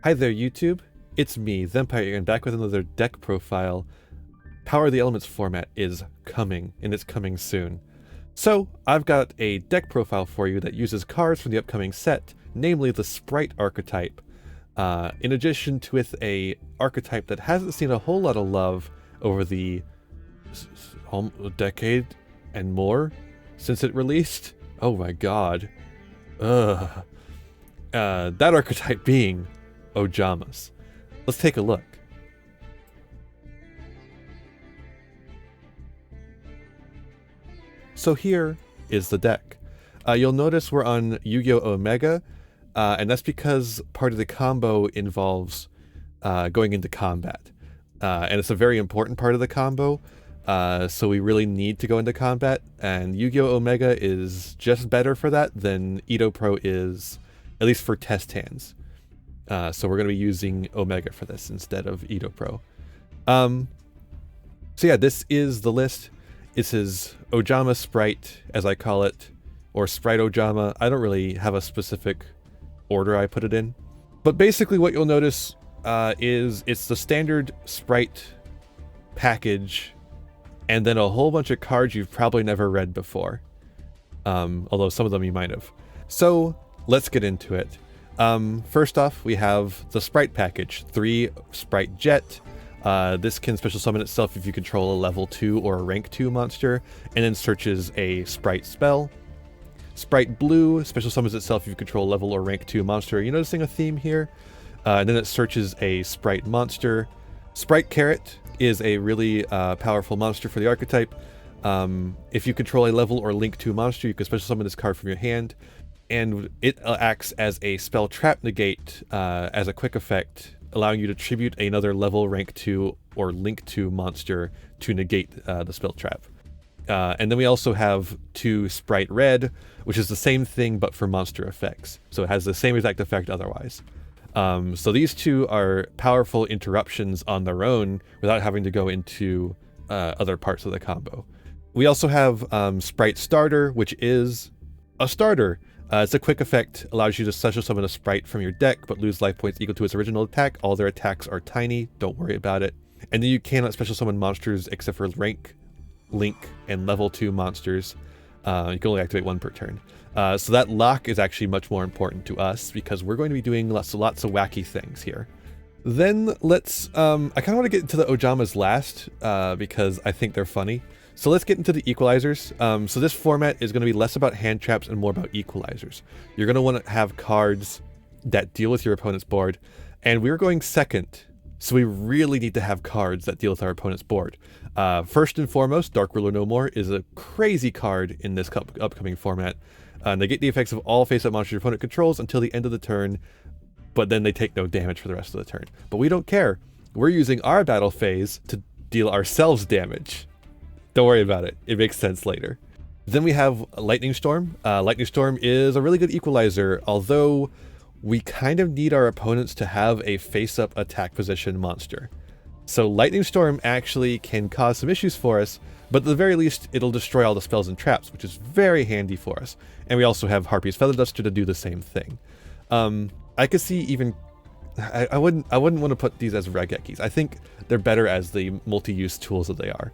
Hi there, YouTube. It's me, Thempire, and back with another deck profile. Power of the Elements format is coming, and it's coming soon. So, I've got a deck profile for you that uses cards from the upcoming set, namely the Sprite archetype, in addition to with a archetype that hasn't seen a whole lot of love over the decade and more since it released. Oh my god. Ugh. That archetype being Ojamas. Let's take a look. So here is the deck. You'll notice we're on Yu-Gi-Oh! Omega, and that's because part of the combo involves going into combat. And it's a very important part of the combo, so we really need to go into combat, and Yu-Gi-Oh! Omega is just better for that than Edo Pro is, at least for test hands. So we're going to be using Omega for this instead of Edo Pro. So yeah, this is the list. This is Ojama Spright, as I call it, or Sprite Ojama. I don't really have a specific order I put it in. But basically what you'll notice is it's the standard Sprite package, and then a whole bunch of cards you've probably never read before. Although some of them you might have. So let's get into it. First off, we have the Sprite package, 3 Sprite Jet. This can special summon itself if you control a level 2 or a rank 2 monster, and then searches a Sprite spell. Sprite Blue special summons itself if you control a level or rank 2 monster. Are you noticing a theme here? And then it searches a Sprite monster. Sprite Carrot is a really powerful monster for the archetype. If you control a level or link 2 monster, you can special summon this card from your hand. And it acts as a spell trap negate as a quick effect, allowing you to tribute another level, rank 2, or link 2 monster to negate the spell trap. And then we also have 2 Sprite Red, which is the same thing but for monster effects. So it has the same exact effect otherwise. So these 2 are powerful interruptions on their own without having to go into other parts of the combo. We also have Sprite Starter, which is a starter. It's a quick effect, allows you to special summon a Sprite from your deck, but lose life points equal to its original attack. All their attacks are tiny, don't worry about it. And then you cannot special summon monsters except for rank, link, and level 2 monsters. You can only activate 1 per turn. So that lock is actually much more important to us, because we're going to be doing lots of wacky things here. Then let's, I kind of want to get into the Ojamas last, because I think they're funny. So let's get into the equalizers. So this format is going to be less about hand traps and more about equalizers. You're going to want to have cards that deal with your opponent's board, and we're going second, so we really need to have cards that deal with our opponent's board. First and foremost, Dark Ruler No More is a crazy card in this upcoming format. Negate the effects of all face-up monsters your opponent controls until the end of the turn, but then they take no damage for the rest of the turn. But we don't care. We're using our battle phase to deal ourselves damage. Don't worry about it. It makes sense later. Then we have Lightning Storm. Lightning Storm is a really good equalizer, although we kind of need our opponents to have a face-up attack position monster. So Lightning Storm actually can cause some issues for us, but at the very least, it'll destroy all the spells and traps, which is very handy for us. And we also have Harpy's Feather Duster to do the same thing. I could see even... I wouldn't want to put these as Regekis. I think they're better as the multi-use tools that they are.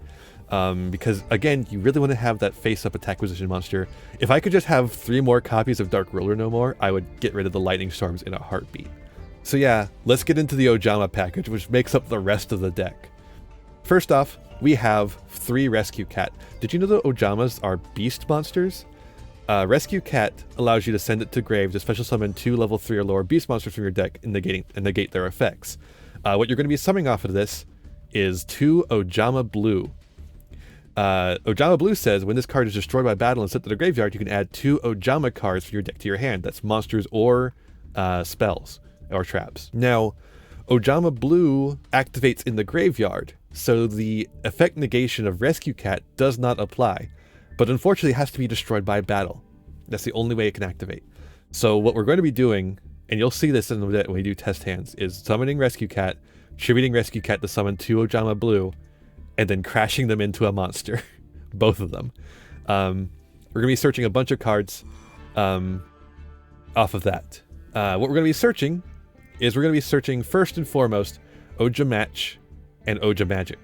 Because again, you really want to have that face-up attack position monster. If I could just have 3 more copies of Dark Ruler No More, I would get rid of the Lightning Storms in a heartbeat. So yeah, let's get into the Ojama package, which makes up the rest of the deck. First off, we have 3 Rescue Cat. Did you know that Ojamas are beast monsters? Rescue Cat allows you to send it to grave to special summon 2 level 3 or lower beast monsters from your deck and negate their effects. What you're going to be summoning off of this is 2 Ojama Blue. Ojama Blue says, when this card is destroyed by battle and sent to the graveyard, you can add 2 Ojama cards from your deck to your hand. That's monsters or spells or traps. Now, Ojama Blue activates in the graveyard, so the effect negation of Rescue Cat does not apply, but unfortunately it has to be destroyed by battle. That's the only way it can activate. So what we're going to be doing, and you'll see this in a bit when we do test hands, is summoning Rescue Cat, tributing Rescue Cat to summon 2 Ojama Blue, and then crashing them into a monster. Both of them. We're going to be searching a bunch of cards off of that. What we're going to be searching is we're going to be searching first and foremost Ojamatch and Ojamagic.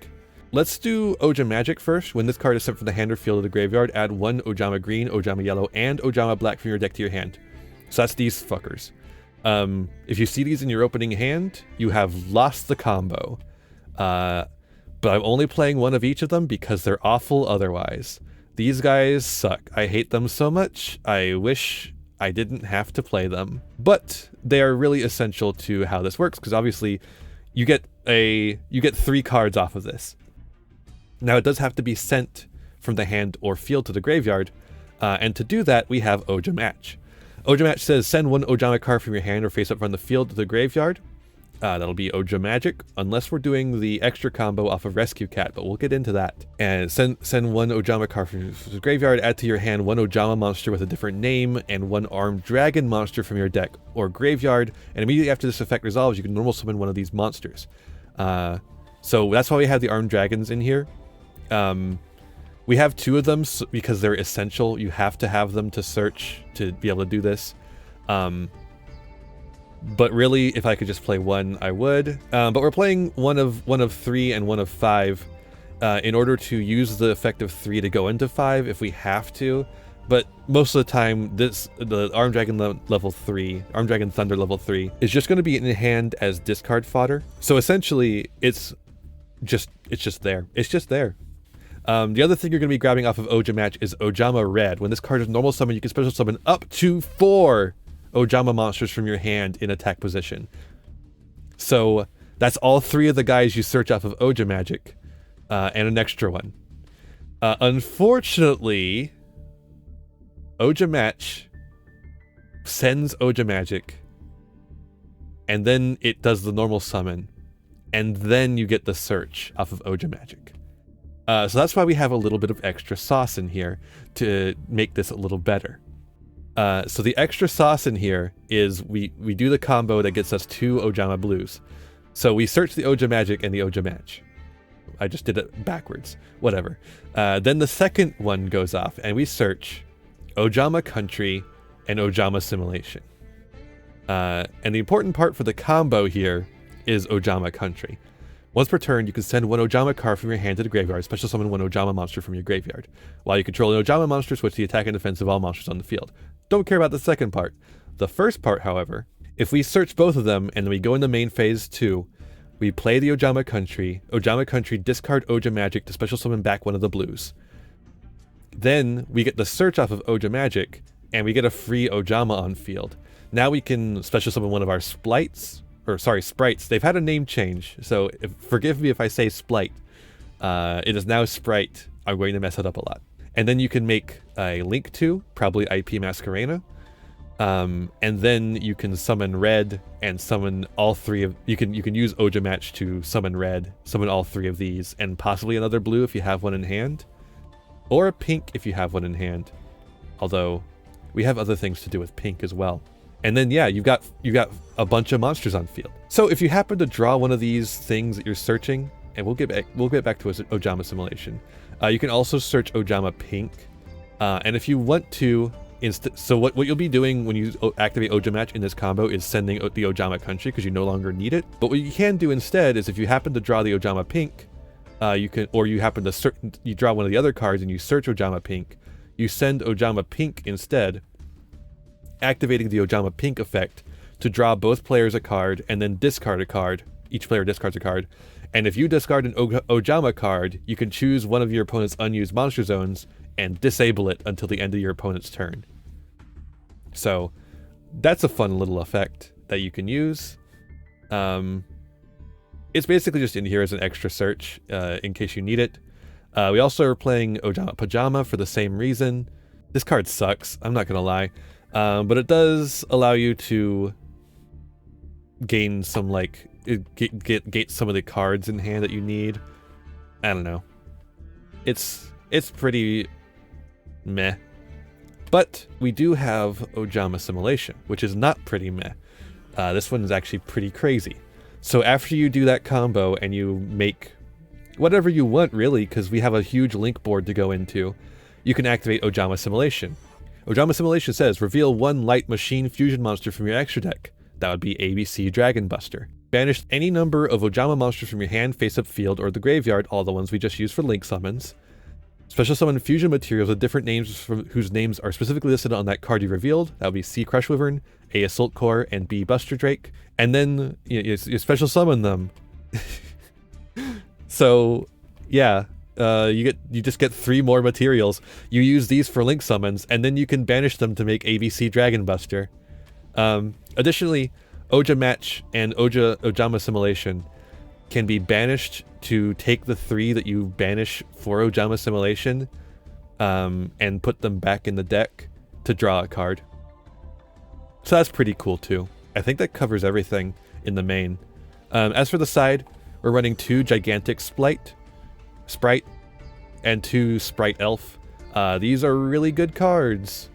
Let's do Ojamagic first. When this card is sent from the hand or field of the graveyard, add 1 Ojama green, Ojama yellow, and Ojama black from your deck to your hand. So that's these fuckers. If you see these in your opening hand, you have lost the combo. But I'm only playing one of each of them because they're awful otherwise. These guys suck. I hate them so much. I wish I didn't have to play them. But they are really essential to how this works, because obviously you get 3 cards off of this. Now it does have to be sent from the hand or field to the graveyard, and to do that we have Ojamatch. Ojamatch says send 1 Ojama card from your hand or face up from the field to the graveyard. That'll be Ojamagic, unless we're doing the extra combo off of Rescue Cat, but we'll get into that. And send 1 Ojama card from the graveyard, add to your hand 1 Ojama monster with a different name, and 1 armed dragon monster from your deck or graveyard, and immediately after this effect resolves, you can normal summon one of these monsters. So that's why we have the armed dragons in here. We have 2 of them because they're essential. You have to have them to search to be able to do this. But really, if I could just play 1, I would. But we're playing one of 3 and 1 of 5 in order to use the effect of 3 to go into 5 if we have to. But most of the time, the Armed Dragon level 3, Armed Dragon Thunder level 3, is just going to be in hand as discard fodder. So essentially, it's just there. It's just there. The other thing you're going to be grabbing off of Ojamatch is Ojama Red. When this card is normal summon, you can special summon up to 4 Ojama monsters from your hand in attack position. So that's all 3 of the guys you search off of Ojamagic, and an extra one. Unfortunately, Ojamatch sends Ojamagic, and then it does the normal summon, and then you get the search off of Ojamagic. So that's why we have a little bit of extra sauce in here to make this a little better. So the extra sauce in here is we do the combo that gets us 2 Ojama blues. So we search the Ojamagic and the Ojamatch. I just did it backwards. Whatever. Then the second one goes off and we search Ojama Country and Ojama Simulation. And the important part for the combo here is Ojama Country. Once per turn, you can send 1 Ojama card from your hand to the graveyard, special summon 1 Ojama monster from your graveyard. While you control an Ojama monster, switch the attack and defense of all monsters on the field. Don't care about the second part. The first part, however, if we search both of them and then we go into main phase 2, we play the Ojama Country, discard Ojamagic to special summon back 1 of the blues. Then we get the search off of Ojamagic, and we get a free Ojama on field. Now we can special summon 1 of our Sprights. They've had a name change, so forgive me if I say Splight. It is now Sprite. I'm going to mess it up a lot. And then you can make a link to, probably IP Masquerena. And then you can summon red and summon all 3 of... You can use Ojamatch to summon red, summon all 3 of these, and possibly another blue if you have one in hand. Or a pink if you have one in hand. Although, we have other things to do with pink as well. And then yeah, you got a bunch of monsters on field. So if you happen to draw one of these things that you're searching, and we'll get back to Ojama Simulation. You can also search Ojama Pink, and if you want to, so what you'll be doing when you activate Ojamatch in this combo is sending the Ojama Country because you no longer need it. But what you can do instead is if you happen to draw the Ojama Pink, you draw one of the other cards and you search Ojama Pink, you send Ojama Pink instead, activating the Ojama Pink effect to draw both players a card and then discard a card. Each player discards a card. And if you discard an Ojama card, you can choose one of your opponent's unused monster zones and disable it until the end of your opponent's turn. So that's a fun little effect that you can use. It's basically just in here as an extra search in case you need it. We also are playing Ojama Pajama for the same reason. This card sucks, I'm not gonna lie. But it does allow you to gain some, like, get some of the cards in hand that you need. I don't know. It's pretty meh. But we do have Ojama Simulation, which is not pretty meh. This one is actually pretty crazy. So after you do that combo and you make whatever you want, really, because we have a huge link board to go into, you can activate Ojama Simulation. Ojama Simulation says, reveal 1 light machine fusion monster from your extra deck. That would be ABC Dragon Buster. Banish any number of Ojama monsters from your hand, face-up field, or the graveyard, all the ones we just used for link summons. Special summon fusion materials with different names whose names are specifically listed on that card you revealed. That would be C Crush Wyvern, A Assault Core, and B Buster Drake. And then you special summon them. So yeah, you just get 3 more materials. You use these for link summons, and then you can banish them to make ABC Dragon Buster. Additionally, Oja Match and Ojama Simulation can be banished to take the 3 that you banish for Ojama Simulation and put them back in the deck to draw a card. So that's pretty cool too. I think that covers everything in the main. As for the side, we're running 2 Gigantic Sprite and 2 Sprite Elf. These are really good cards.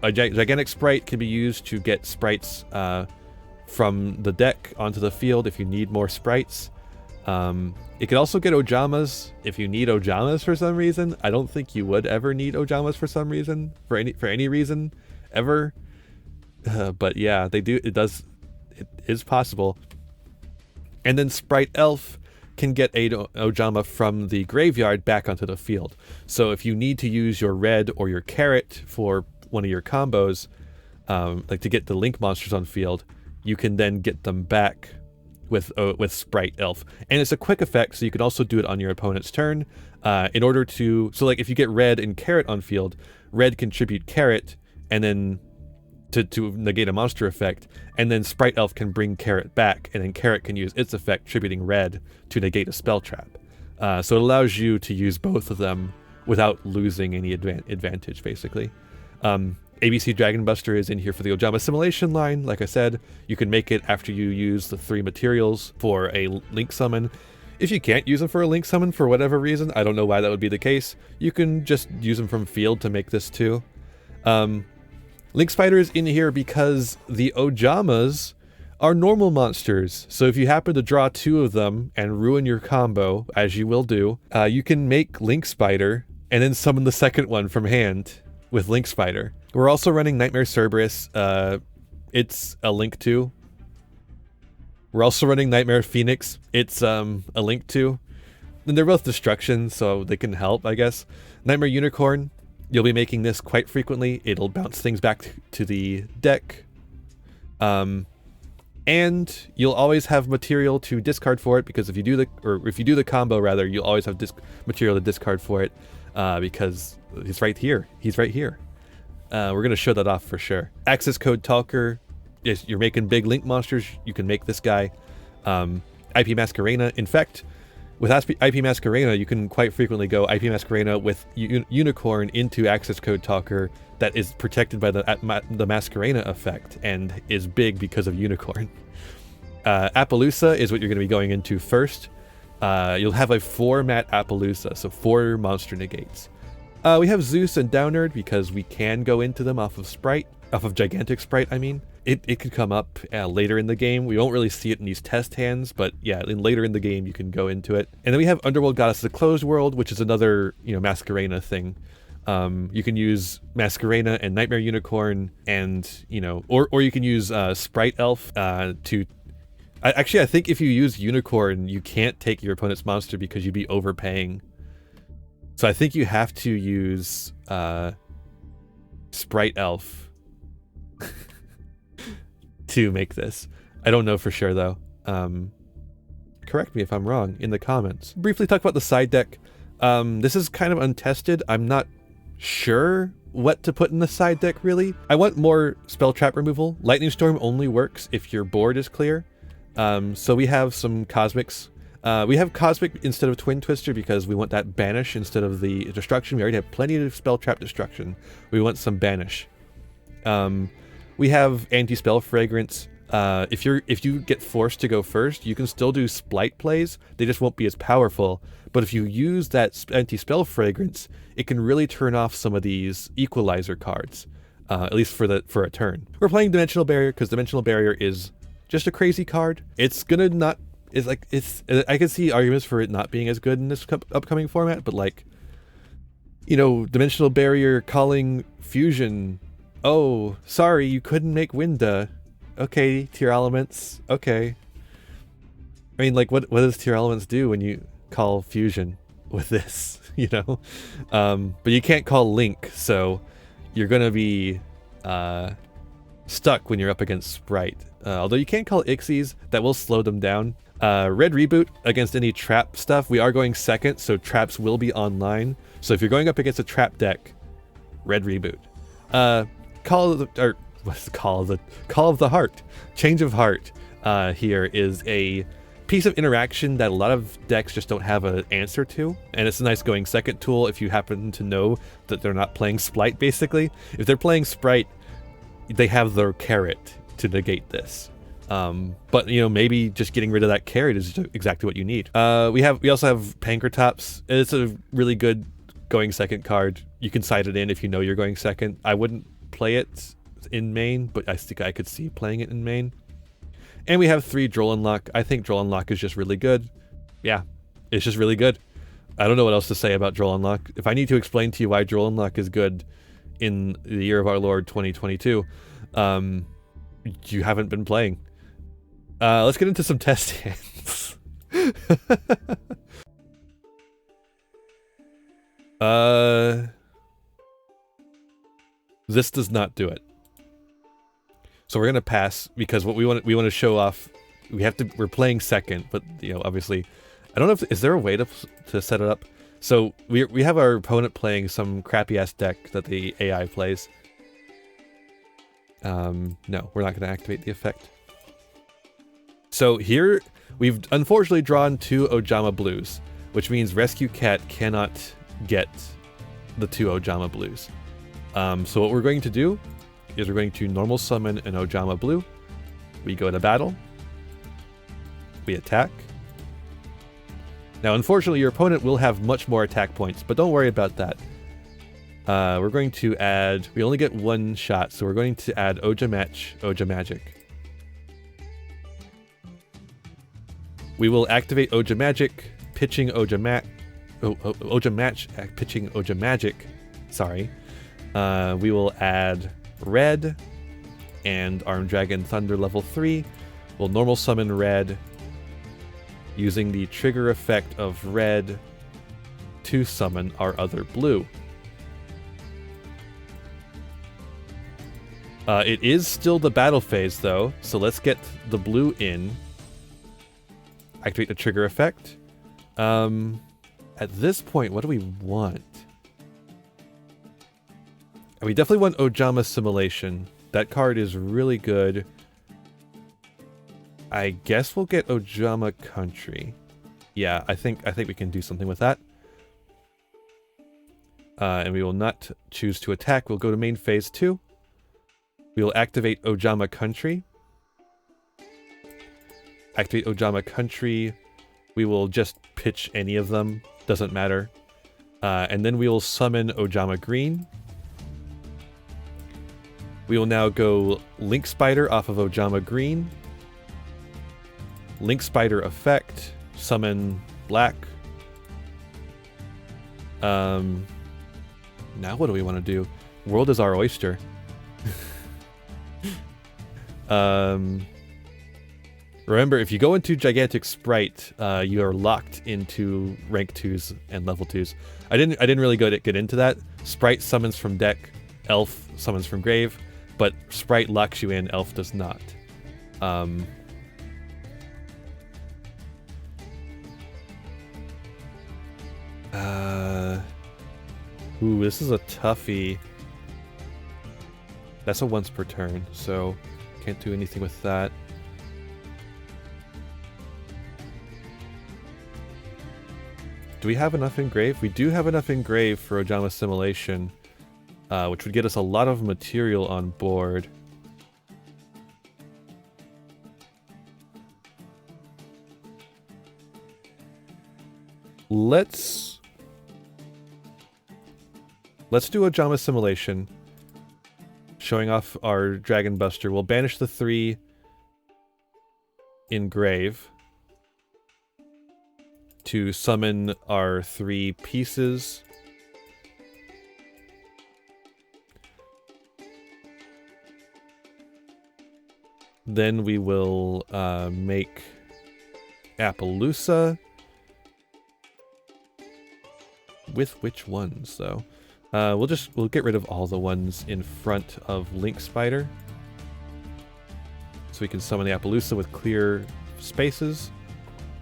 A Gigantic Sprite can be used to get sprites from the deck onto the field if you need more sprites. It could also get Ojamas if you need Ojamas for some reason. I don't think you would ever need Ojamas for some reason, for any reason, ever. But yeah, they do. It is possible. And then Sprite Elf can get a Ojama from the graveyard back onto the field. So if you need to use your red or your carrot for one of your combos, like to get the link monsters on field, you can then get them back with Sprite Elf. And it's a quick effect, so you can also do it on your opponent's turn. In order to, so like if you get red and carrot on field, red can tribute carrot, and then to negate a monster effect, and then Sprite Elf can bring carrot back, and then carrot can use its effect tributing red to negate a spell trap. So it allows you to use both of them without losing any advantage, basically. ABC Dragon Buster is in here for the Ojama Simulation line. Like I said, you can make it after you use the 3 materials for a link summon. If you can't use them for a link summon for whatever reason, I don't know why that would be the case, you can just use them from field to make this too. Link Spider is in here because the Ojamas are normal monsters. So if you happen to draw 2 of them and ruin your combo, as you will do, you can make Link Spider and then summon the second one from hand with Link Spider. We're also running Nightmare Cerberus. It's a Link 2. We're also running Nightmare Phoenix. It's a Link 2. And they're both destruction, so they can help, I guess. Nightmare Unicorn, you'll be making this quite frequently. It'll bounce things back to the deck. And you'll always have material to discard for it, because if you do the combo rather, you'll always have material to discard for it, because he's right here. He's right here. We're gonna show that off for sure. Access Code Talker. If you're making big link monsters, you can make this guy. IP Masquerena. In fact, with IP Masquerena, you can quite frequently go IP Masquerena with Unicorn into Access Code Talker that is protected by the Masquerena effect and is big because of Unicorn. Appaloosa is what you're going to be going into first. You'll have a 4-mat Appaloosa, so 4 monster negates. We have Zeus and Downerd because we can go into them off of Gigantic Sprite, I mean. It could come up later in the game. We won't really see it in these test hands, but yeah, later in the game you can go into it. And then we have Underworld Goddess of the Closed World, which is another, Masquerena thing. You can use Masquerena and Nightmare Unicorn, and or you can use Sprite Elf to. Actually, I think if you use Unicorn, you can't take your opponent's monster because you'd be overpaying. So I think you have to use Sprite Elf to make this. I don't know for sure though. Correct me if I'm wrong in the comments. Briefly talk about the side deck. This is kind of untested. I'm not sure what to put in the side deck really. I want more spell trap removal. Lightning Storm only works if your board is clear. So we have some Cosmics. We have Cosmic instead of Twin Twister because we want that Banish instead of the Destruction. We already have plenty of spell trap destruction. We want some Banish. We have Anti-Spell Fragrance. If you get forced to go first, you can still do Splight plays. They just won't be as powerful. But if you use that Anti-Spell Fragrance, it can really turn off some of these Equalizer cards, at least for a turn. We're playing Dimensional Barrier because Dimensional Barrier is just a crazy card. It's gonna not. It's like I can see arguments for it not being as good in this upcoming format, but like, Dimensional Barrier calling Fusion. Oh, sorry, you couldn't make Winda. Okay, tier elements. Okay. I mean, like, what does tier elements do when you call fusion with this, you know? But you can't call link, so you're gonna be stuck when you're up against Sprite. Although you can't call Ixies, that will slow them down. Red reboot against any trap stuff. We are going second, so traps will be online. So if you're going up against a trap deck, red reboot. Call of the Heart. Change of Heart here is a piece of interaction that a lot of decks just don't have an answer to, and it's a nice going second tool if you happen to know that they're not playing Sprite. Basically, if they're playing Sprite, they have their carrot to negate this. But you know, maybe just getting rid of that carrot is exactly what you need. We also have Pankratops. It's a really good going second card. You can side it in if you know you're going second. I wouldn't play it in main, but I think I could see playing it in main. And we have 3 Droll Unlock. I think Droll Unlock is just really good. Yeah, it's just really good. I don't know what else to say about Droll Unlock. If I need to explain to you why Droll Unlock is good in the year of our Lord 2022, you haven't been playing. Let's get into some test hands. This does not do it. So we're gonna pass because what we want to show off. We're playing second, but you know, obviously, I don't know if is there a way to set it up. So we have our opponent playing some crappy ass deck that the AI plays. No, we're not gonna activate the effect. So here we've unfortunately drawn 2 Ojama Blues, which means Rescue Cat cannot get the 2 Ojama Blues. So what we're going to do is we're going to normal summon an Ojama Blue. We go to battle. We attack. Now, unfortunately, your opponent will have much more attack points, but don't worry about that. We're going to add... We only get 1 shot, so we're going to add Ojamagic. We will activate Ojamagic, pitching pitching Ojamagic. Sorry. We will add red and Armed Dragon Thunder level 3. We'll normal summon red using the trigger effect of red to summon our other blue. It is still the battle phase though, so let's get the blue in. Activate the trigger effect. At this point, what do we want? We definitely want Ojama Simulation. That card is really good. I guess we'll get Ojama Country. Yeah, I think we can do something with that. And we will not choose to attack. We'll go to main phase 2. We will activate Ojama Country. Activate Ojama Country. We will just pitch any of them. Doesn't matter. And then we will summon Ojama Green. We will now go Link Spider off of Ojama Green. Link Spider effect. Summon Black. Now what do we want to do? World is our oyster. Remember, if you go into Gigantic Sprite, you are locked into rank 2s and level 2s. I didn't really get into that. Sprite summons from deck, Elf summons from grave, but Sprite locks you in, Elf does not. Ooh, this is a toughie. That's a once per turn, so can't do anything with that. Do we have enough engrave? We do have enough engrave for Ojama Simulation, which would get us a lot of material on board. Let's do Ojama Simulation, showing off our Dragon Buster. We'll banish the 3 engrave to summon our 3 pieces. Then we will make Appaloosa. With which ones, though? We'll get rid of all the ones in front of Link Spider. So we can summon the Appaloosa with clear spaces.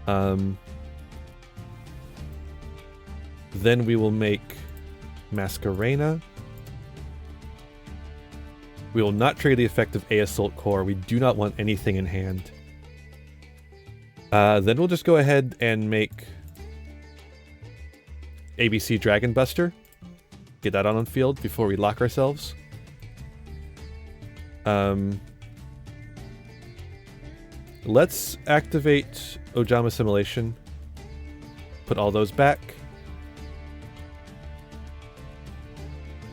Then we will make Masquerena. We will not trigger the effect of A Assault Core. We do not want anything in hand. Then we'll just go ahead and make ABC Dragon Buster. Get that on field before we lock ourselves. Let's activate Ojama Simulation. Put all those back.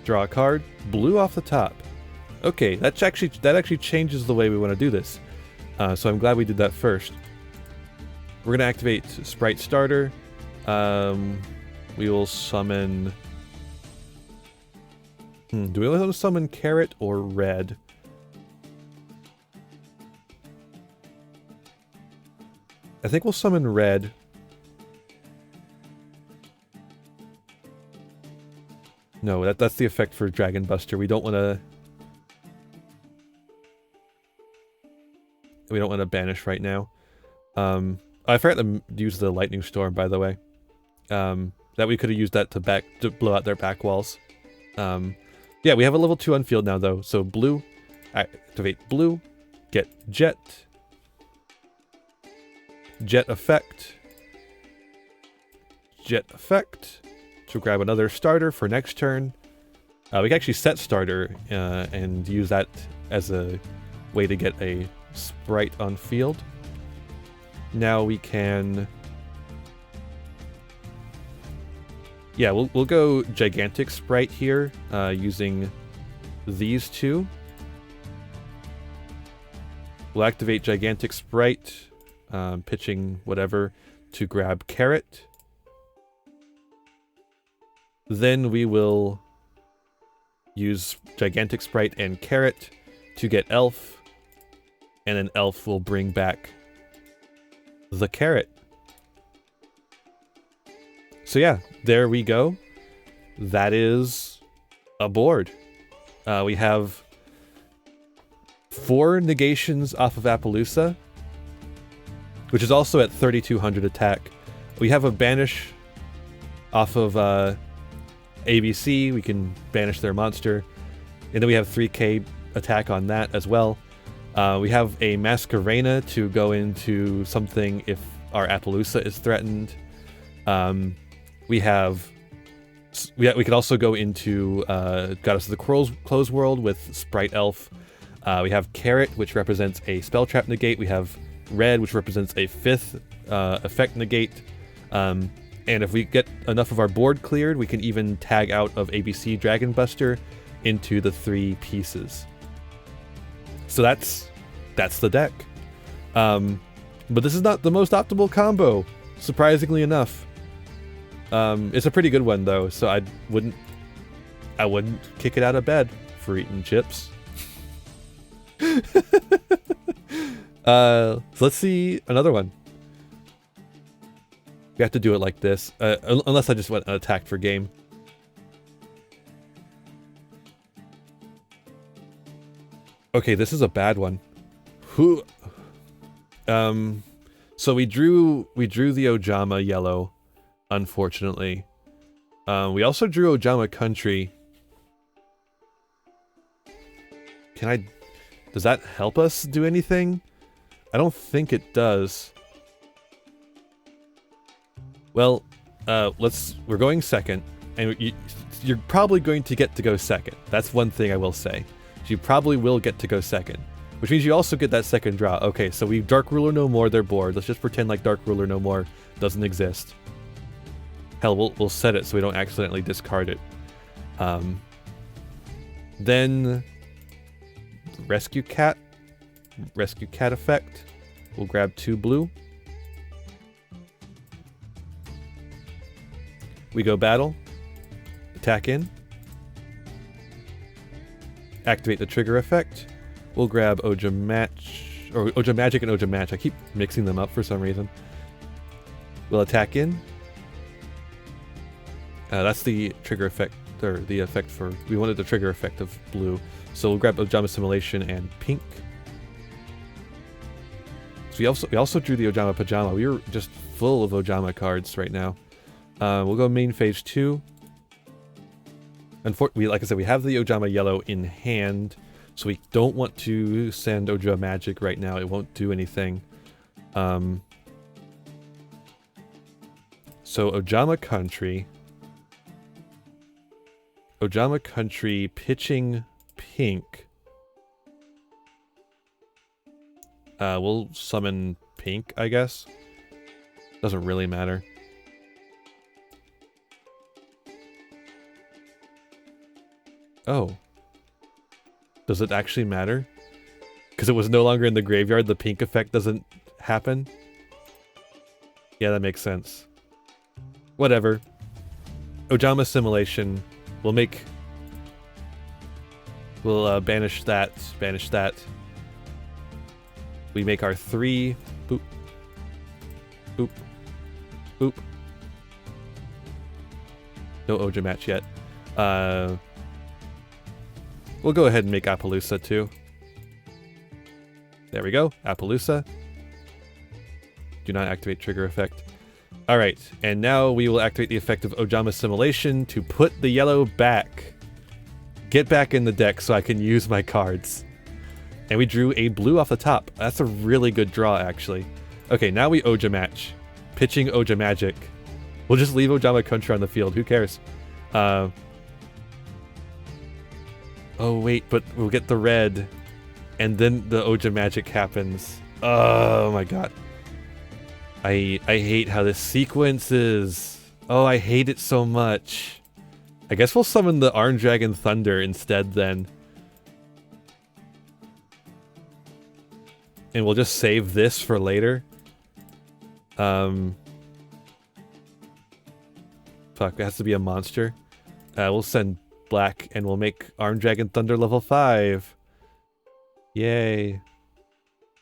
Draw a card. Blue off the top. Okay, that actually changes the way we want to do this. So I'm glad we did that first. We're gonna activate Sprite Starter. We will summon. Do we want to summon Carrot or Red? I think we'll summon Red. No, that's the effect for Dragon Buster. We don't want to. We don't want to banish right now. I forgot to use the Lightning Storm, by the way. That we could have used that to blow out their back walls. Yeah, we have a level 2 on field now, though. So blue, activate blue, get Jet. Jet effect. Jet effect. To grab another starter for next turn. We can actually set starter and use that as a way to get a Sprite on field. Now we can... Yeah, we'll go Gigantic Sprite here, using these two. We'll activate Gigantic Sprite, pitching whatever to grab Carrot. Then we will use Gigantic Sprite and Carrot to get Elf, and then Elf will bring back the Carrot. So yeah, there we go. That is a board. We have 4 negations off of Appaloosa, which is also at 3200 attack. We have a banish off of ABC. We can banish their monster. And then we have 3k attack on that as well. We have a Masquerena to go into something if our Appaloosa is threatened. We could also go into Goddess of the Close World with Sprite Elf. We have Carrot, which represents a spell trap negate. We have Red, which represents a 5th effect negate. And if we get enough of our board cleared, we can even tag out of ABC Dragon Buster into the 3 pieces. So that's the deck. But this is not the most optimal combo, surprisingly enough. It's a pretty good one though, so I wouldn't kick it out of bed for eating chips. So let's see another one. We have to do it like this, unless I just went attacked for game. Okay, this is a bad one. So we drew the Ojama yellow. Unfortunately. We also drew Ojama Country. Does that help us do anything? I don't think it does. Well, we're going second, and you're probably going to get to go second. That's one thing I will say. You probably will get to go second, which means you also get that second draw. Okay, so we Dark Ruler No More their board. Let's just pretend like Dark Ruler No More doesn't exist. Hell, we'll set it so we don't accidentally discard it. Then Rescue Cat effect. We'll grab 2 blue. We go battle. Attack in. Activate the trigger effect. We'll grab Ojama or Ojamagic and Ojamatch. I keep mixing them up for some reason. We'll attack in. That's the trigger effect, or the effect for, we wanted the trigger effect of blue. So we'll grab Ojama Simulation and pink. So we also drew the Ojama Pajama. We were just full of Ojama cards right now. We'll go main phase 2. Like I said, we have the Ojama Yellow in hand, so we don't want to send Ojamagic right now. It won't do anything. So Ojama Country. Ojama Country pitching pink. We'll summon pink, I guess. Doesn't really matter. Oh. Does it actually matter? Because it was no longer in the graveyard, the pink effect doesn't happen? Yeah, that makes sense. Whatever. Ojama Simulation. We'll banish that. Banish that. We make our 3. Boop. Boop. Boop. No Ojamatch yet. We'll go ahead and make Appaloosa too. There we go. Appaloosa. Do not activate trigger effect. Alright, and now we will activate the effect of Ojama Simulation to put the yellow back. Get back in the deck so I can use my cards. And we drew a blue off the top. That's a really good draw, actually. Okay, now we Ojamatch. Pitching Ojamagic. We'll just leave Ojama Country on the field. Who cares? Oh, wait, but we'll get the red. And then the Ojamagic happens. Oh, my God. I hate how this sequences. Oh, I hate it so much. I guess we'll summon the Orange Dragon Thunder instead, then. And we'll just save this for later. Fuck, it has to be a monster. We'll send black and we'll make Orange Dragon Thunder level 5. Yay.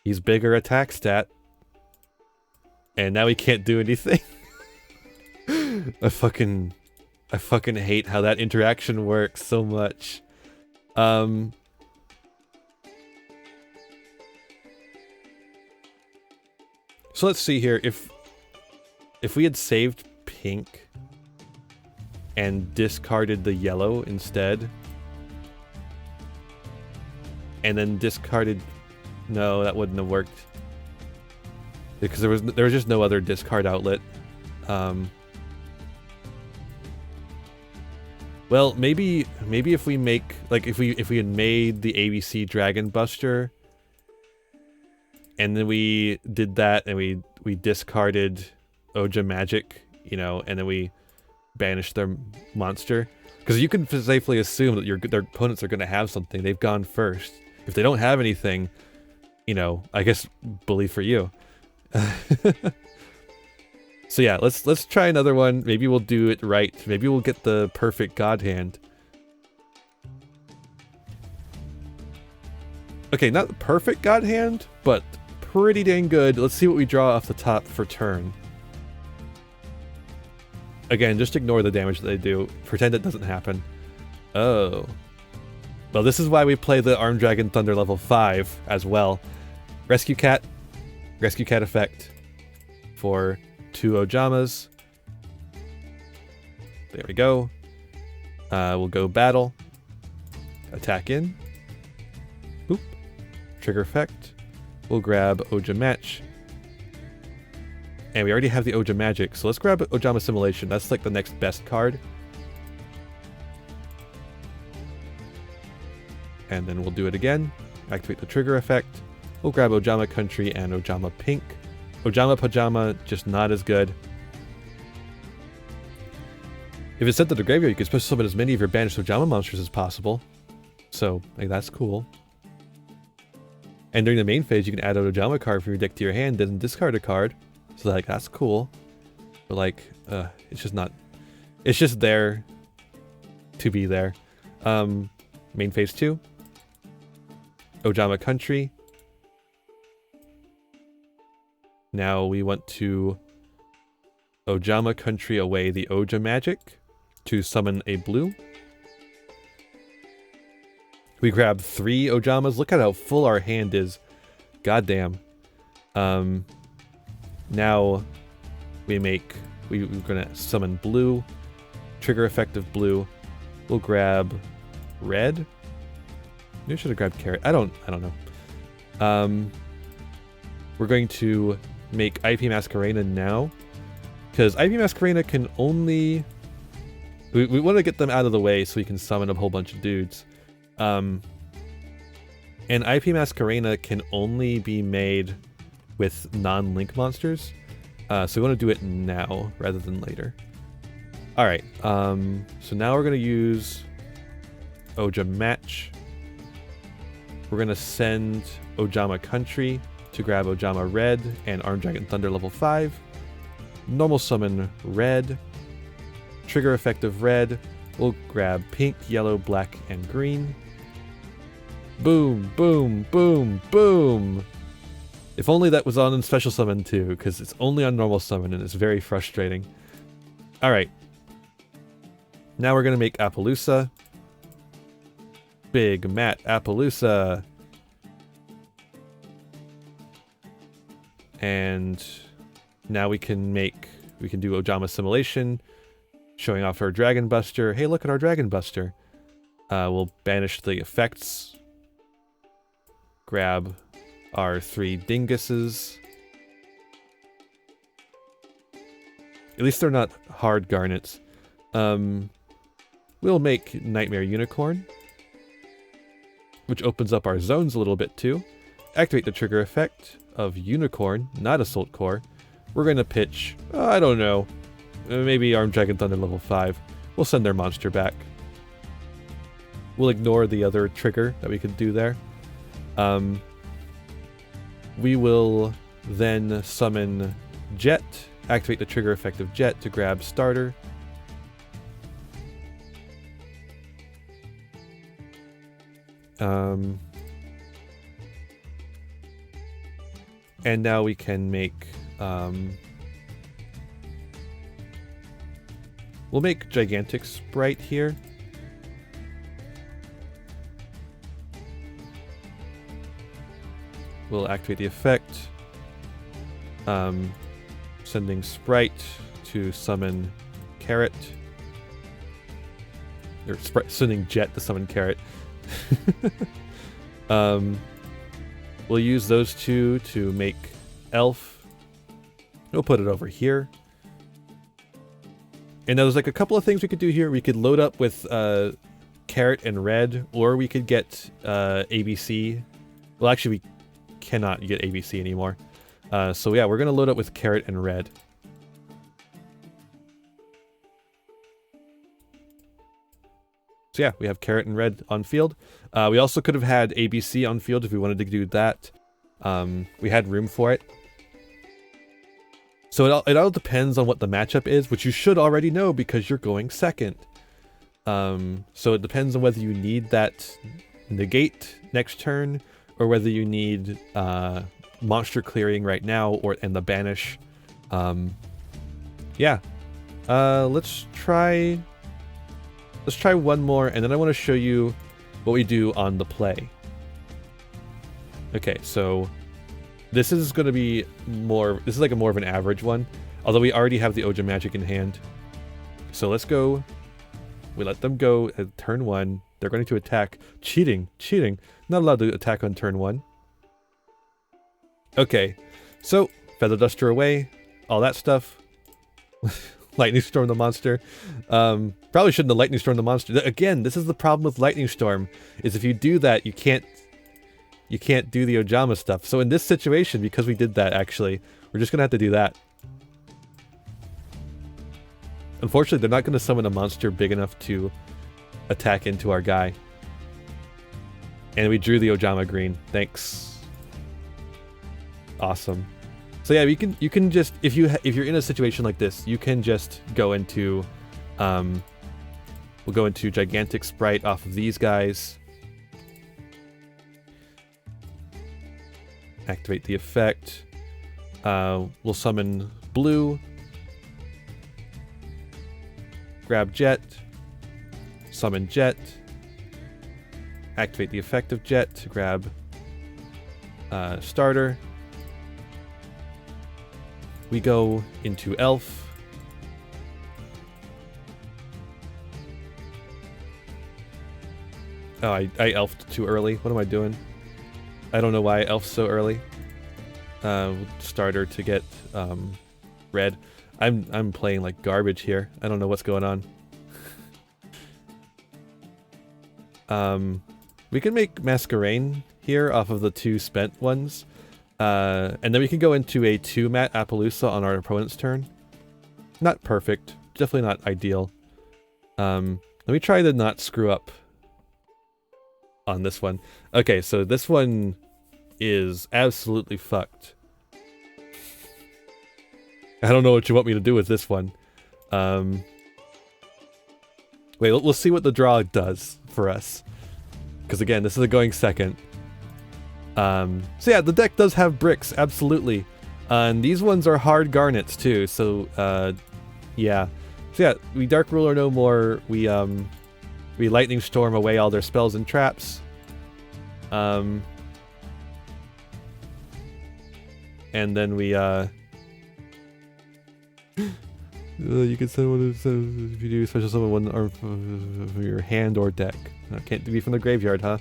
He's bigger attack stat. And now he can't do anything. I fucking hate how that interaction works so much. So let's see here. If we had saved pink and discarded the yellow instead, and then discarded, no, that wouldn't have worked because there was just no other discard outlet. Well, maybe if we make, like, if we had made the ABC Dragon Buster, and then we did that, and we discarded Ojamagic, you know, and then we banished their monster, because you can safely assume that their opponents are going to have something. They've gone first. If they don't have anything, you know, I guess bully for you. So yeah, let's try another one. Maybe we'll do it right. Maybe we'll get the perfect God Hand. Okay, not the perfect God Hand, but pretty dang good. Let's see what we draw off the top for turn. Again, just ignore the damage that they do. Pretend it doesn't happen. Oh. Well, this is why we play the Armed Dragon Thunder level 5 as well. Rescue Cat effect for 2 Ojamas. There we go. We'll go battle. Attack in. Boop. Trigger effect. We'll grab Ojamatch. And we already have the Ojamagic, so let's grab Ojama Simulation. That's like the next best card. And then we'll do it again. Activate the trigger effect. We'll grab Ojama Country and Ojama Pink. Ojama Pajama, just not as good. If it's sent to the graveyard, you can special summon as many of your banished Ojama monsters as possible. So, like, that's cool. And during the main phase, you can add an Ojama card from your deck to your hand, then discard a card. So, like, that's cool. But, like, it's just not... It's just there to be there. Main phase 2. Ojama Country. Now we want to Ojama Country away the Oja magic to summon a blue. We grab 3 Ojamas. Look at how full our hand is. Goddamn. Now we're gonna summon blue. Trigger effect of blue. We'll grab red. Maybe I should have grabbed carrot. I don't know. We're going to make IP Masquerena now, because IP Masquerena can only... We want to get them out of the way so we can summon a whole bunch of dudes. And IP Masquerena can only be made with non-link monsters. So we want to do it now rather than later. Alright, so now we're going to use Oja Match. We're going to send Ojama Country to grab Ojama Red and Armed Dragon Thunder level 5. Normal summon Red. Trigger effect of Red. We'll grab pink, yellow, black, and green. Boom, boom, boom, boom! If only that was on special summon too, because it's only on normal summon and it's very frustrating. Alright. Now we're going to make Appaloosa. Big Matt Appaloosa. And now we can do Ojama Simulation, showing off our Dragon Buster. Hey, look at our Dragon Buster. We'll banish the effects. Grab our 3 dinguses. At least they're not hard garnets. We'll make Nightmare Unicorn, which opens up our zones a little bit too. Activate the trigger effect of Unicorn, not Assault Core. We're going to pitch, I don't know, maybe Armed Dragon Thunder level 5. We'll send their monster back. We'll ignore the other trigger that we could do there. We will then summon Jet, activate the trigger effect of Jet to grab Starter. And now we can make, we'll make Gigantic Sprite here. We'll activate the effect. Sending Sprite to summon Carrot. Or sending Jet to summon Carrot. We'll use those 2 to make Elf. We'll put it over here. And there's like a couple of things we could do here. We could load up with Carrot and Red, or we could get ABC. Well, actually, we cannot get ABC anymore. So yeah, we're going to load up with Carrot and Red. So yeah, we have Carrot and Red on field. We also could have had ABC on field if we wanted to do that. We had room for it. So it all depends on what the matchup is, which you should already know because you're going second. So it depends on whether you need that negate next turn, or whether you need monster clearing right now, and the banish. Yeah. Let's try one more, and then I want to show you what we do on the play. Okay, so this is going to be this is like more of an average one, although we already have the Oja magic in hand. So let's go. We let them go at turn 1. They're going to attack. Cheating. Not allowed to attack on turn 1. Okay, so Feather Duster away, all that stuff. Lightning Storm the monster. Probably shouldn't have Lightning Storm the monster. Again, this is the problem with Lightning Storm, is if you do that, you can't do the Ojama stuff. So in this situation, because we did that, actually, we're just going to have to do that. Unfortunately, they're not going to summon a monster big enough to attack into our guy. And we drew the Ojama green. Thanks. Awesome. So yeah, you can just, if you're in a situation like this, you can just go into we'll go into Gigantic Sprite off of these guys. Activate the effect. We'll summon blue, grab jet, summon jet, activate the effect of jet to grab starter. We go into elf. Oh, I elfed too early. What am I doing? I don't know why I elfed so early. Starter to get red. I'm playing like garbage here. I don't know what's going on. We can make Masquerain here off of the 2 spent ones. And then we can go into a 2-mat Appaloosa on our opponent's turn. Not perfect. Definitely not ideal. Let me try to not screw up on this one. Okay, so this one is absolutely fucked. I don't know what you want me to do with this one. Wait, we'll see what the draw does for us. Because again, this is a going second. So yeah, the deck does have bricks, absolutely. And these ones are hard garnets too, so yeah. So yeah, we Dark Ruler no more. We Lightning Storm away all their spells and traps. And then we you can send one if you do special summon one arm from your hand or deck. Can't be from the graveyard, huh?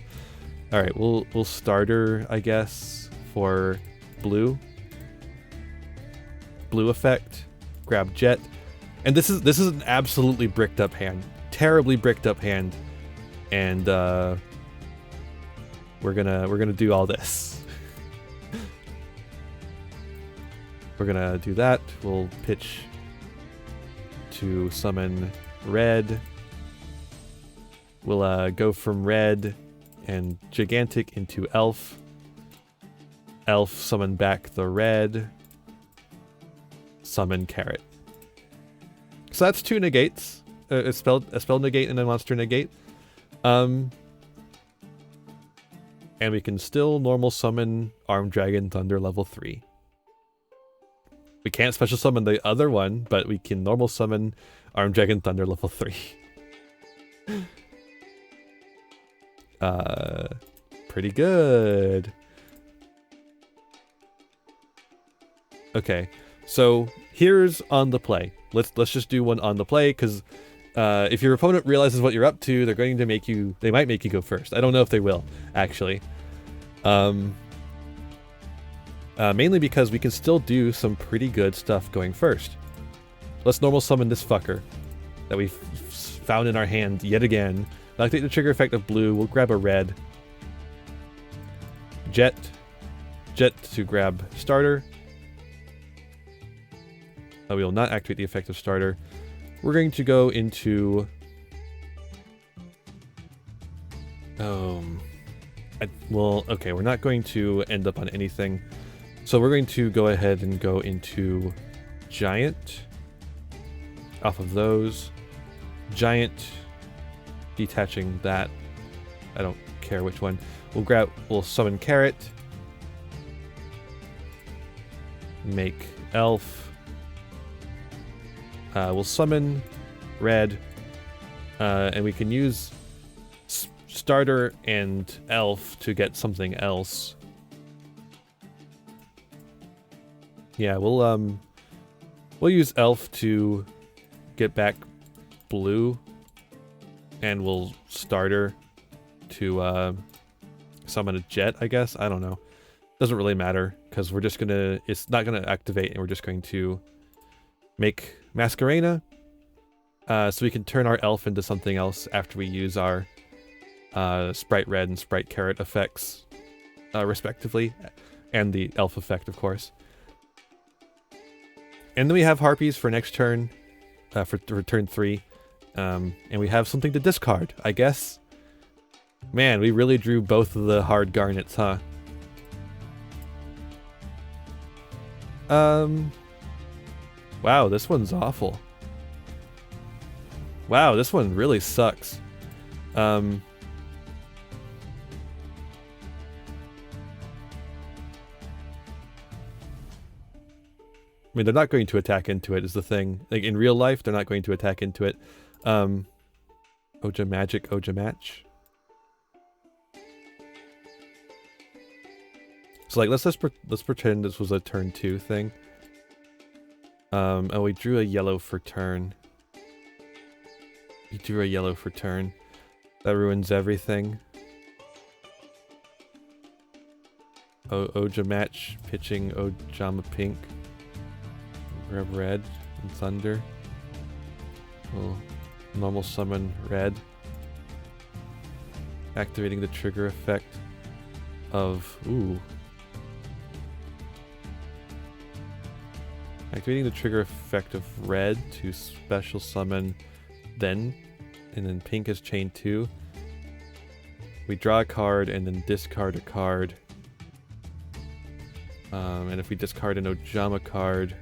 All right, we'll starter, I guess, for blue. Blue effect. Grab jet, and this is an absolutely bricked up hand, terribly bricked up hand, and we're gonna do all this. We're gonna do that. We'll pitch to summon red. We'll go from red and gigantic into elf. Elf, summon back the red. Summon carrot. So that's 2 negates. A spell negate and a monster negate. And we can still normal summon Armed Dragon Thunder level 3. We can't special summon the other one, but we can normal summon Armed Dragon Thunder level 3. Pretty good. Okay, so here's on the play. Let's just do one on the play, because if your opponent realizes what you're up to, they're going to make you. They might make you go first. I don't know if they will, actually. Mainly because we can still do some pretty good stuff going first. Let's normal summon this fucker that we found in our hand yet again. I'll activate the trigger effect of blue. We'll grab a red. Jet to grab starter. We will not activate the effect of starter. We're going to go into... well, okay, we're not going to end up on anything. So we're going to go ahead and go into Giant. Off of those. Giant. Detaching that. I don't care which one. We'll summon Carrot. Make Elf. We'll summon Red. And we can use Starter and Elf to get something else. Yeah, we'll use Elf to get back blue. And we'll Starter to summon a Jet, I guess. I don't know. Doesn't really matter, because we're just gonna... It's not gonna activate, and we're just going to make Masquerena. So we can turn our Elf into something else after we use our Sprite Red and Sprite Carrot effects, respectively. And the Elf effect, of course. And then we have Harpies for next turn, for turn 3. And we have something to discard, I guess. Man, we really drew both of the hard garnets, huh? Wow, this one's awful. Wow, this one really sucks. mean, they're not going to attack into it is the thing. Like, in real life, they're not going to attack into it. Oja Magic, Oja Match. So, like, let's pretend this was a turn 2 thing. Oh, we drew a yellow for turn. We drew a yellow for turn. That ruins everything. Oja Match, pitching Ojama Pink. Grab red and thunder. We'll normal summon red. Activating the trigger effect of... Ooh. Activating the trigger effect of red to special summon then. And then pink is chain 2. We draw a card and then discard a card. And if we discard an Ojama card,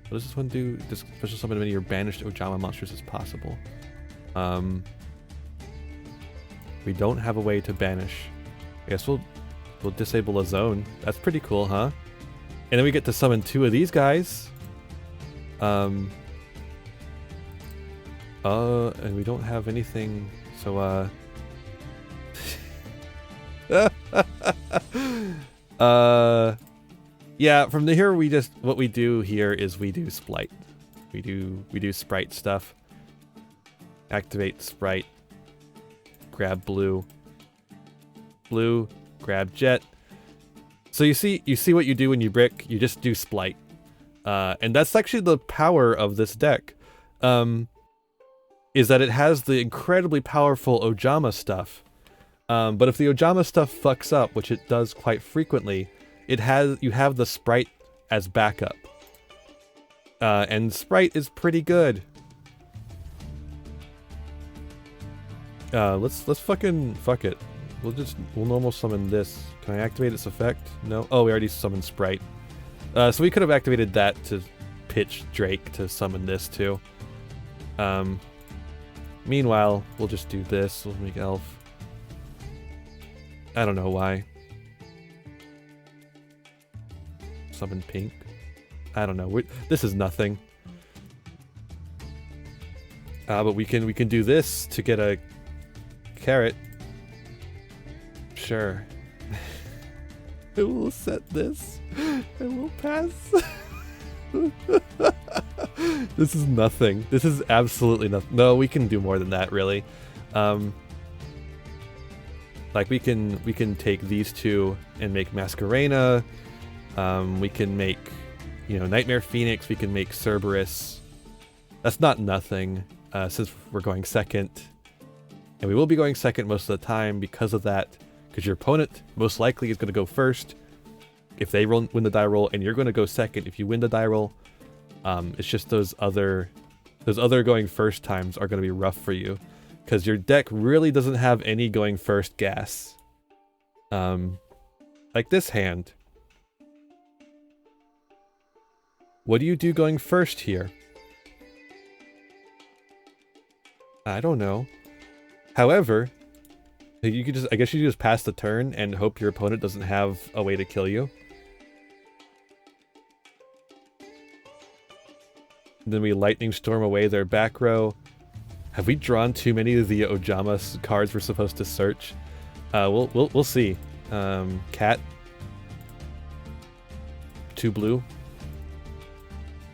what does this one do? This special summon as many of your banished Ojama monsters as possible. We don't have a way to banish. I guess we'll disable a zone. That's pretty cool, huh? And then we get to summon 2 of these guys. And we don't have anything, so yeah, from here what we do here is we do Sprite. We do Sprite stuff. Activate Sprite. Grab blue. Blue, grab jet. So you see what you do when you brick, you just do Sprite. And that's actually the power of this deck. Is that it has the incredibly powerful Ojama stuff. But if the Ojama stuff fucks up, which it does quite frequently, you have the Sprite as backup. And Sprite is pretty good. Let's fucking fuck it. We'll normal summon this. Can I activate its effect? No? Oh, we already summoned Sprite. So we could have activated that to pitch Drake to summon this too. Meanwhile, we'll just do this. We'll make Elf. I don't know why. Summon pink. I don't know. This is nothing. But we can do this to get a carrot. Sure. I will set this. I will pass. This is nothing. This is absolutely nothing. No, we can do more than that, really. Like we can take these 2 and make Masquerena. We can make, Nightmare Phoenix. We can make Cerberus. That's not nothing, since we're going second. And we will be going second most of the time because of that. Because your opponent most likely is going to go first if they win the die roll, and you're going to go second if you win the die roll. It's just those other going first times are going to be rough for you. Because your deck really doesn't have any going first gas. Like this hand. What do you do going first here? I don't know. However, I guess you just pass the turn and hope your opponent doesn't have a way to kill you. Then we lightning storm away their back row. Have we drawn too many of the Ojamas cards we're supposed to search? We'll see. Cat. 2 blue.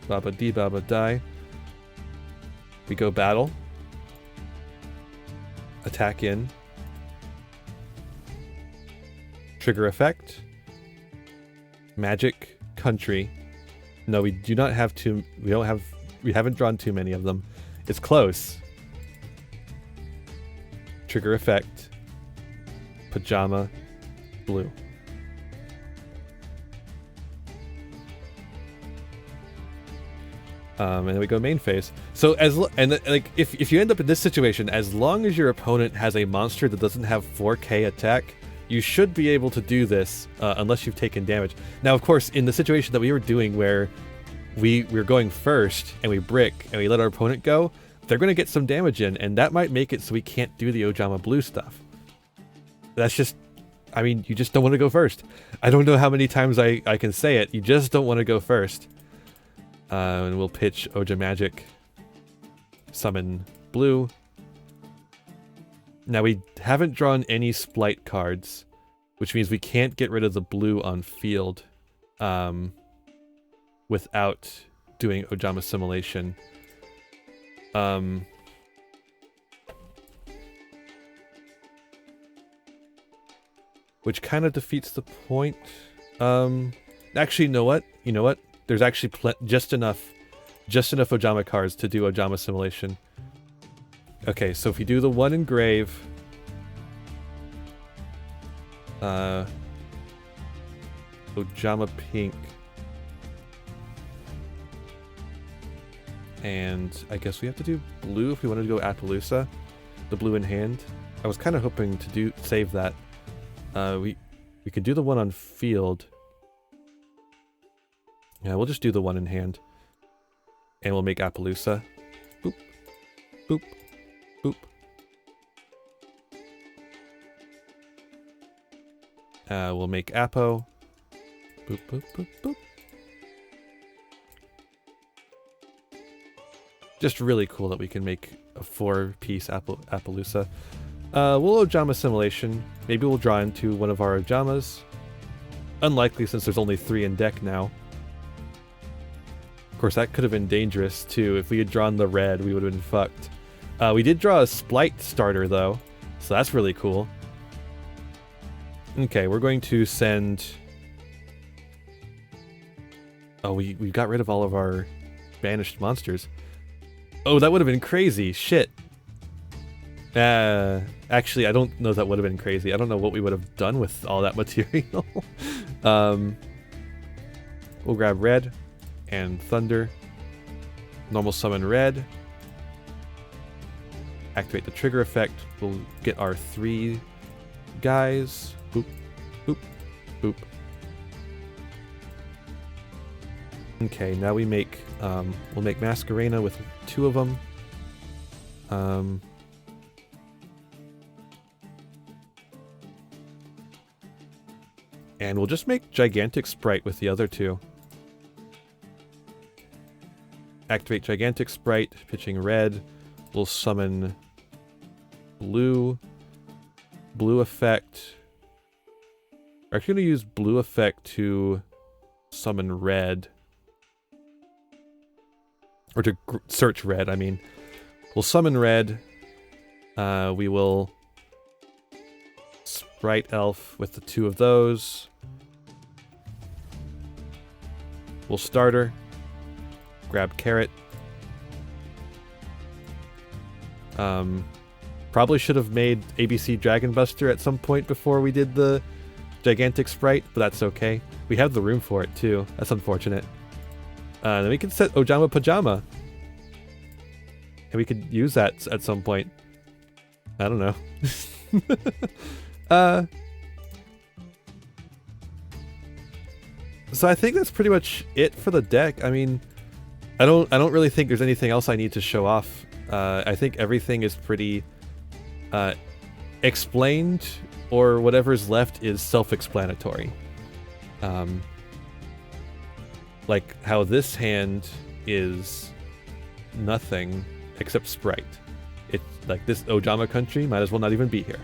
Baba dee baba die. We go battle. Attack in. Trigger effect. Magic country. No, we do not have too. We haven't drawn too many of them. It's close. Trigger effect. Pajama. Blue. And then we go main phase. So if you end up in this situation, as long as your opponent has a monster that doesn't have 4K attack, you should be able to do this unless you've taken damage. Now, of course, in the situation that we were doing where we're going first and we brick and we let our opponent go, they're going to get some damage in, and that might make it so we can't do the Ojama blue stuff. That's just, I mean, you just don't want to go first. I don't know how many times I can say it. You just don't want to go first. And we'll pitch Ojamagic, summon blue. Now we haven't drawn any Spright cards, which means we can't get rid of the blue on field without doing Ojama Assimilation. Which kind of defeats the point. Actually, you know what? There's actually just enough Ojama cards to do Ojama Assimilation. Okay, so if you do the one engrave, Ojama pink, and I guess we have to do blue if we wanted to go Appaloosa, the blue in hand. I was kind of hoping to save that. We could do the one on field. Yeah, we'll just do the one in hand. And we'll make Appaloosa. Boop. Boop. Boop. We'll make Appo. Boop, boop, boop, boop. Just really cool that we can make a 4-piece Appaloosa. We'll Ojama Assimilation. Maybe we'll draw into one of our Ojamas. Unlikely since there's only 3 in deck now. Of course, that could have been dangerous too. If we had drawn the red, we would have been fucked. We did draw a Sprite Starter though, so that's really cool. Okay, we're going to send... Oh, we got rid of all of our banished monsters. Oh, that would have been crazy. Shit. Actually, I don't know that would have been crazy. I don't know what we would have done with all that material. We'll grab red and thunder. Normal summon red. Activate the trigger effect. We'll get our 3 guys. Boop, boop, boop. Okay, now we make, we'll make Masquerena with 2 of them. And we'll just make Gigantic Sprite with the other 2. Activate Gigantic Sprite, pitching red. We'll summon blue. Blue effect. We're actually going to use blue effect to summon red. Or to search red, I mean. We'll summon red. We will Sprite Elf with the 2 of those. We'll starter. Grab carrot. Probably should have made ABC Dragon Buster at some point before we did the Gigantic Sprite, but that's okay. We have the room for it too. That's unfortunate. Then we can set Ojama Pajama. And we could use that at some point. I don't know. So I think that's pretty much it for the deck. I mean, I don't really think there's anything else I need to show off. I think everything is pretty explained, or whatever's left is self-explanatory. Like how this hand is nothing except Sprite. It's like this Ojama country might as well not even be here.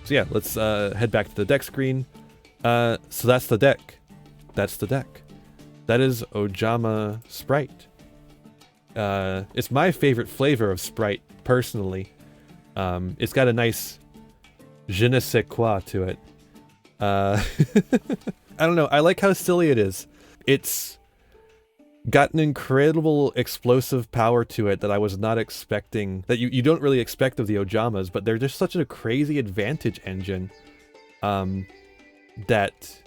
So yeah, let's head back to the deck screen. So that's the deck. That's the deck. That is Ojama Spright. It's my favorite flavor of Sprite, personally. It's got a nice je ne sais quoi to it. I don't know, I like how silly it is. It's got an incredible explosive power to it that I was not expecting, that you don't really expect of the Ojamas, but they're just such a crazy advantage engine. That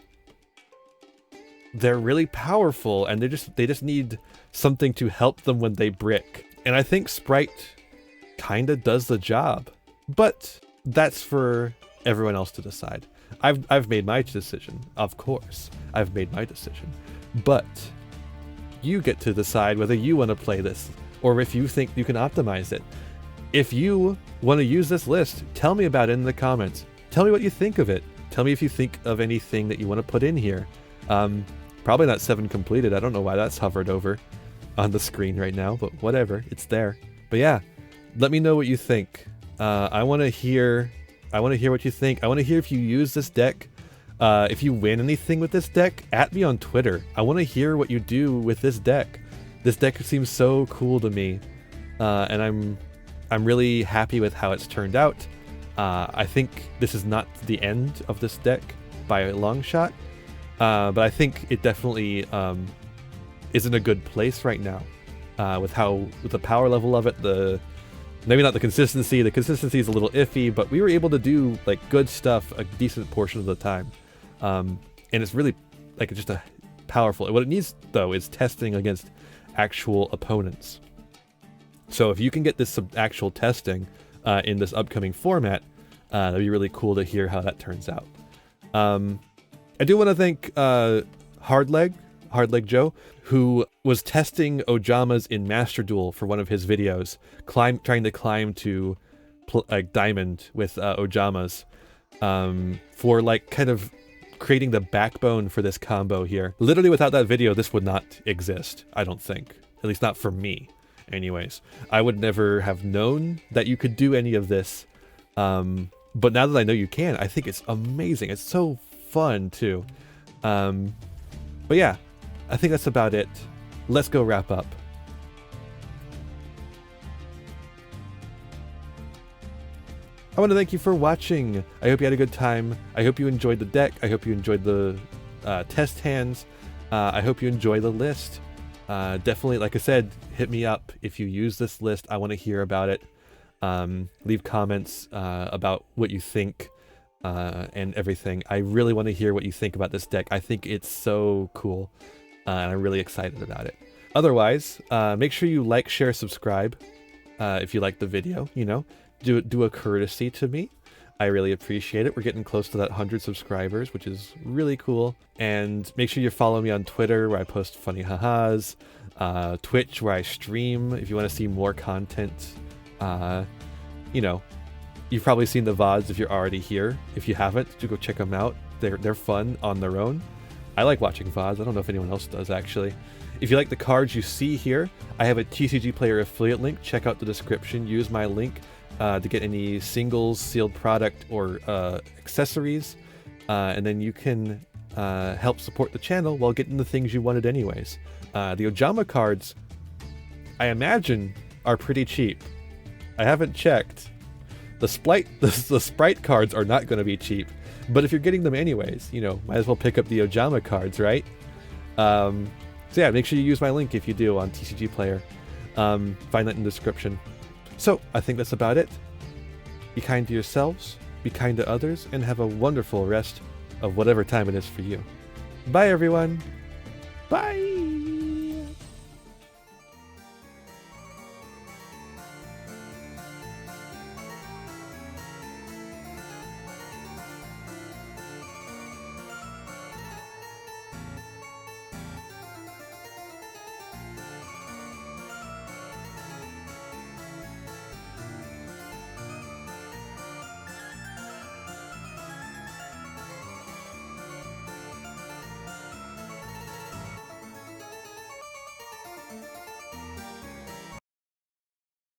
they're really powerful, and they just need something to help them when they brick. And I think Sprite kinda does the job, but that's for everyone else to decide. I've made my decision, of course. I've made my decision, but you get to decide whether you want to play this or if you think you can optimize it. If you want to use this list, tell me about it in the comments. Tell me what you think of it. Tell me if you think of anything that you want to put in here. Probably not 7 completed. I don't know why that's hovered over on the screen right now, but whatever, it's there. But yeah, let me know what you think. I want to hear what you think. I want to hear if you use this deck. If you win anything with this deck, at me on Twitter. I want to hear what you do with this deck. This deck seems so cool to me, and I'm really happy with how it's turned out. I think this is not the end of this deck by a long shot, but I think it definitely is in a good place right now with the power level of it. Maybe not the consistency. The consistency is a little iffy, but we were able to do like good stuff a decent portion of the time. And it's really like just a powerful. What it needs though is testing against actual opponents. So if you can get this actual testing in this upcoming format, that'd be really cool to hear how that turns out. I do want to thank Hardleg Joe, who was testing Ojamas in Master Duel for one of his videos, trying to climb to like Diamond with Ojamas, for like kind of creating the backbone for this combo here. Literally without that video, this would not exist, I don't think. At least not for me, anyways. I would never have known that you could do any of this, but now that I know you can, I think it's amazing. It's so fun, too. But yeah, I think that's about it. Let's go wrap up. I want to thank you for watching. I hope you had a good time. I hope you enjoyed the deck. I hope you enjoyed the test hands. I hope you enjoy the list. Definitely, like I said, hit me up if you use this list. I want to hear about it. Leave comments about what you think and everything. I really want to hear what you think about this deck. I think it's so cool, and I'm really excited about it. Otherwise, make sure you like, share, subscribe if you like the video. You know, do a courtesy to me. I really appreciate it. We're getting close to that 100 subscribers, which is really cool. And make sure you follow me on Twitter, where I post funny ha-has, Twitch, where I stream if you want to see more content. You know, you've probably seen the VODs if you're already here. If you haven't, do go check them out. They're fun on their own. I like watching VODs. I don't know if anyone else does, actually. If you like the cards you see here, I have a TCG Player affiliate link. Check out the description. Use my link to get any singles, sealed product, or accessories. And then you can help support the channel while getting the things you wanted anyways. The Ojama cards, I imagine, are pretty cheap. I haven't checked. The Sprite cards are not going to be cheap. But if you're getting them anyways, you know, might as well pick up the Ojama cards, right? So yeah, make sure you use my link if you do on TCG Player. Find that in the description. So, I think that's about it. Be kind to yourselves, be kind to others, and have a wonderful rest of whatever time it is for you. Bye, everyone. Bye.